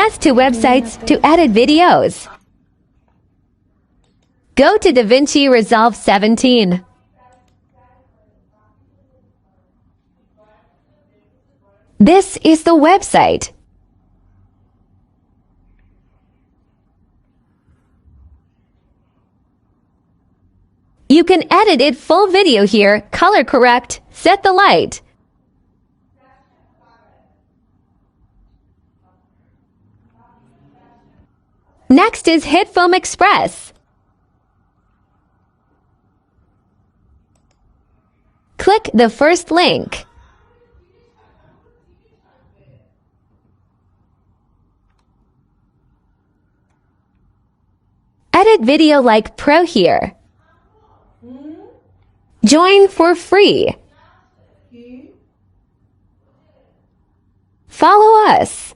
access to websites to edit videos. Go to DaVinci Resolve 17. This is the website. You can edit it full video here, color correct, set the light. Next is HitFilm Express. Click the first link. Edit video like pro here. Join for free. Follow us.